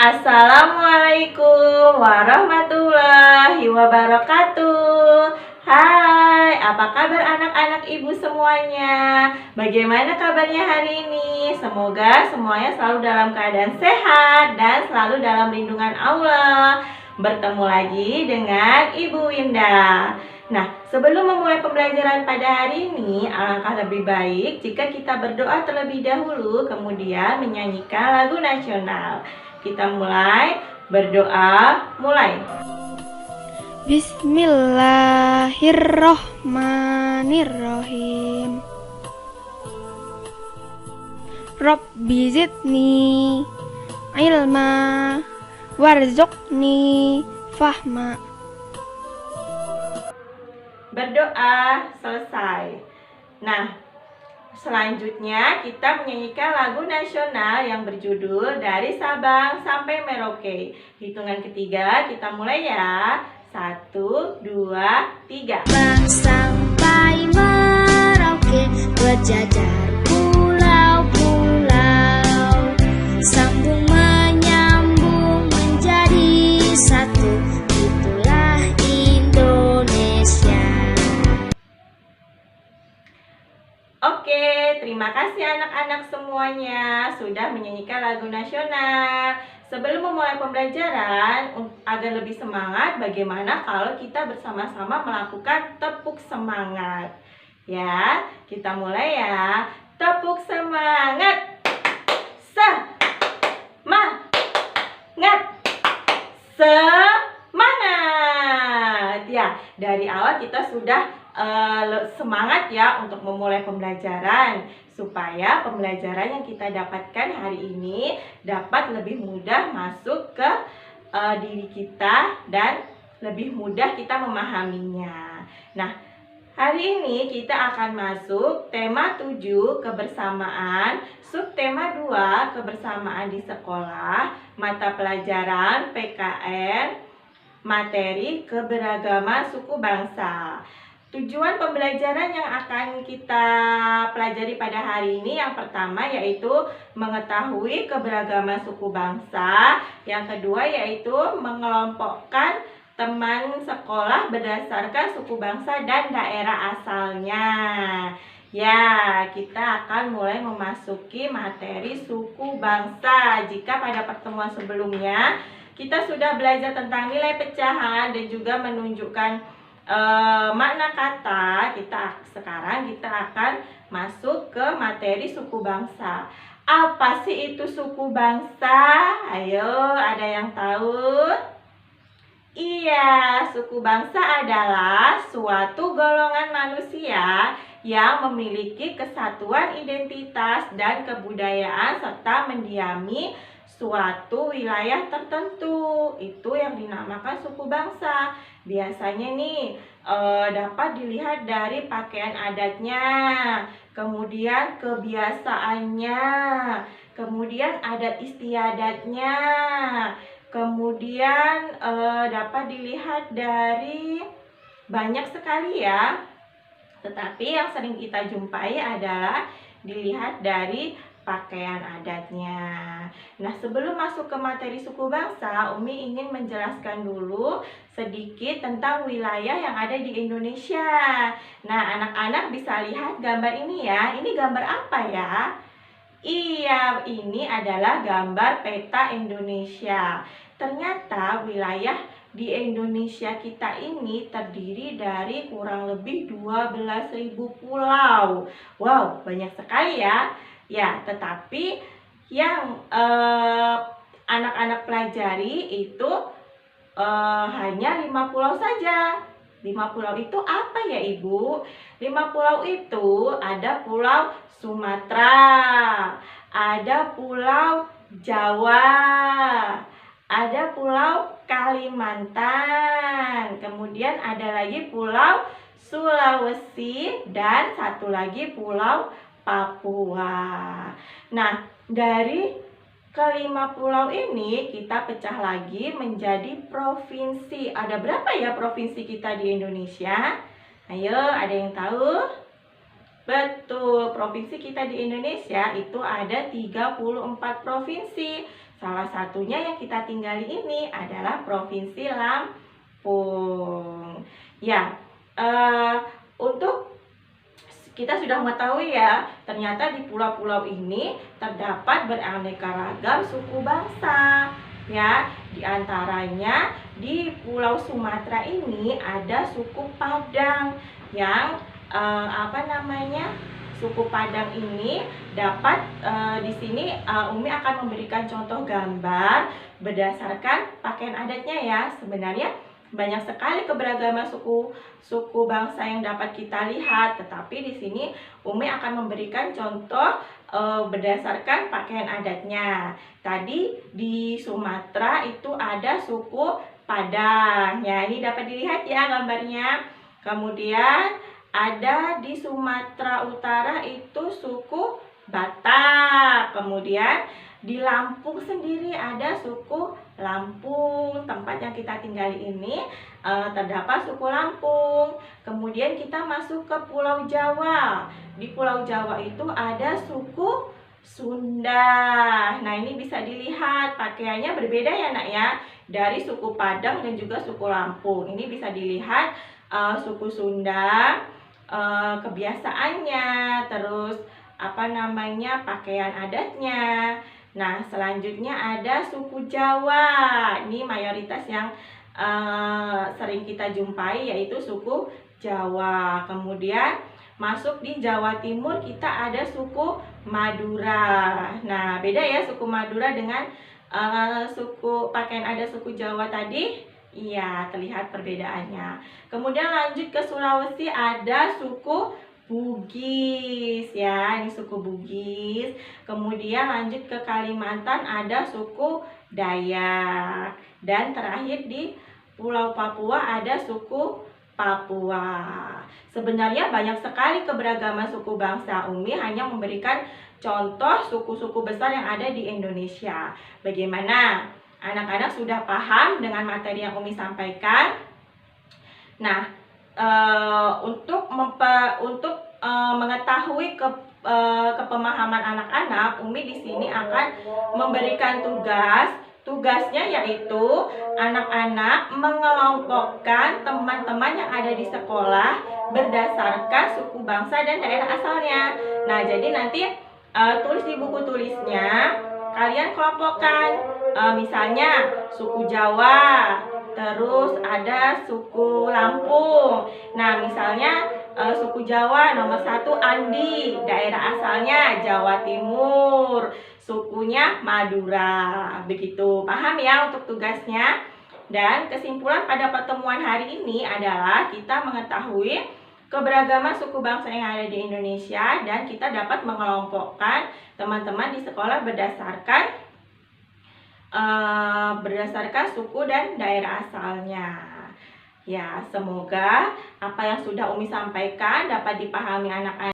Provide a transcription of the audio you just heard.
Assalamualaikum warahmatullahi wabarakatuh. Hai, apa kabar anak-anak ibu semuanya? Bagaimana kabarnya hari ini? Semoga semuanya selalu dalam keadaan sehat dan selalu dalam lindungan Allah. Bertemu lagi dengan Ibu Winda. Nah, sebelum memulai pembelajaran pada hari ini, alangkah lebih baik jika kita berdoa terlebih dahulu, kemudian menyanyikan lagu nasional. Kita mulai berdoa, mulai. Bismillahirrohmanirrohim. Rabbi zidni ilma warzuqni fahma. Berdoa selesai. Nah, selanjutnya kita menyanyikan lagu nasional yang berjudul Dari Sabang Sampai Merauke. Hitungan ketiga kita mulai ya. 1, 2, 3. Sabang sampai Merauke berjajar pulau-pulau, sambung menyambung menjadi satu, itulah Indonesia. Oke, terima kasih anak-anak semuanya sudah menyanyikan lagu nasional. Sebelum memulai pembelajaran, agar lebih semangat, bagaimana kalau kita bersama-sama melakukan tepuk semangat? Ya, kita mulai ya. Tepuk semangat. Semangat. Semangat. Ya, dari awal kita sudah semangat ya untuk memulai pembelajaran, supaya pembelajaran yang kita dapatkan hari ini dapat lebih mudah masuk ke diri kita dan lebih mudah kita memahaminya. Nah, hari ini kita akan masuk tema 7 kebersamaan, subtema 2 kebersamaan di sekolah, mata pelajaran PKN, materi keberagaman suku bangsa. Tujuan pembelajaran yang akan kita pelajari pada hari ini yang pertama yaitu mengetahui keberagaman suku bangsa. Yang kedua yaitu mengelompokkan teman sekolah berdasarkan suku bangsa dan daerah asalnya. Ya, kita akan mulai memasuki materi suku bangsa. Jika pada pertemuan sebelumnya kita sudah belajar tentang nilai pecahan dan juga menunjukkan makna kata, sekarang kita akan masuk ke materi suku bangsa. Apa sih itu suku bangsa? Ayo, ada yang tahu? Iya, suku bangsa adalah suatu golongan manusia yang memiliki kesatuan identitas dan kebudayaan serta mendiami suatu wilayah tertentu. Itu yang dinamakan suku bangsa. Biasanya nih dapat dilihat dari pakaian adatnya, kemudian kebiasaannya, kemudian adat istiadatnya, kemudian dapat dilihat dari banyak sekali ya. Tetapi yang sering kita jumpai adalah dilihat dari pakaian adatnya. Nah, sebelum masuk ke materi suku bangsa, Umi ingin menjelaskan dulu sedikit tentang wilayah yang ada di Indonesia. Nah, anak-anak bisa lihat gambar ini ya. Ini gambar apa ya? Iya, ini adalah gambar peta Indonesia. Ternyata wilayah di Indonesia kita ini terdiri dari kurang lebih 12.000 pulau. Wow, banyak sekali ya. Ya, tetapi yang anak-anak pelajari itu hanya 5 pulau saja. 5 pulau itu apa ya Ibu? 5 pulau itu ada Pulau Sumatera, ada Pulau Jawa, ada Pulau Kalimantan, kemudian ada lagi Pulau Sulawesi, dan satu lagi Pulau Papua. Nah, dari kelima pulau ini kita pecah lagi menjadi provinsi. Ada berapa ya provinsi kita di Indonesia? Ayo, ada yang tahu? Betul, provinsi kita di Indonesia itu ada 34 provinsi. Salah satunya yang kita tinggali ini adalah Provinsi Lampung. Ya, untuk kita sudah mengetahui ya, ternyata di pulau-pulau ini terdapat beraneka ragam suku bangsa. Ya, di antaranya di Pulau Sumatera ini ada suku Padang yang suku Padang ini dapat di sini Umi akan memberikan contoh gambar berdasarkan pakaian adatnya ya. Sebenarnya banyak sekali keberagaman suku bangsa yang dapat kita lihat, tetapi di sini Umi akan memberikan contoh berdasarkan pakaian adatnya. Tadi di Sumatera itu ada suku Padang. Ya, ini dapat dilihat ya gambarnya. Kemudian ada di Sumatera Utara itu suku Batak. Kemudian di Lampung sendiri ada suku Lampung. Tempat yang kita tinggali ini terdapat suku Lampung. Kemudian kita masuk ke Pulau Jawa. Di Pulau Jawa itu ada suku Sunda. Nah, ini bisa dilihat pakaiannya berbeda ya nak ya, dari suku Padang dan juga suku Lampung. Ini bisa dilihat suku Sunda, kebiasaannya, terus pakaian adatnya. Nah, selanjutnya ada suku Jawa. Ini mayoritas yang sering kita jumpai, yaitu suku Jawa. Kemudian masuk di Jawa Timur kita ada suku Madura. Nah, beda ya suku Madura dengan suku pakaian adat suku Jawa tadi. Iya, terlihat perbedaannya. Kemudian lanjut ke Sulawesi ada suku Bugis ya, ini suku Bugis. Kemudian lanjut ke Kalimantan ada suku Dayak. Dan terakhir di Pulau Papua ada suku Papua. Sebenarnya banyak sekali keberagaman suku bangsa. Umi hanya memberikan contoh suku-suku besar yang ada di Indonesia. Bagaimana? Anak-anak sudah paham dengan materi yang Umi sampaikan? Nah, untuk mengetahui kepemahaman anak-anak, Umi di sini akan memberikan tugas. Tugasnya yaitu anak-anak mengelompokkan teman-teman yang ada di sekolah berdasarkan suku bangsa dan daerah asalnya. Nah, jadi nanti tulis di buku tulisnya, kalian kelompokkan. Misalnya suku Jawa, terus ada suku Lampung. Nah, misalnya suku Jawa nomor 1 Andi, daerah asalnya Jawa Timur, sukunya Madura. Begitu, paham ya untuk tugasnya? Dan kesimpulan pada pertemuan hari ini adalah kita mengetahui keberagaman suku bangsa yang ada di Indonesia, dan kita dapat mengelompokkan teman-teman di sekolah berdasarkan suku dan daerah asalnya. Ya, semoga apa yang sudah Umi sampaikan dapat dipahami anak-anak.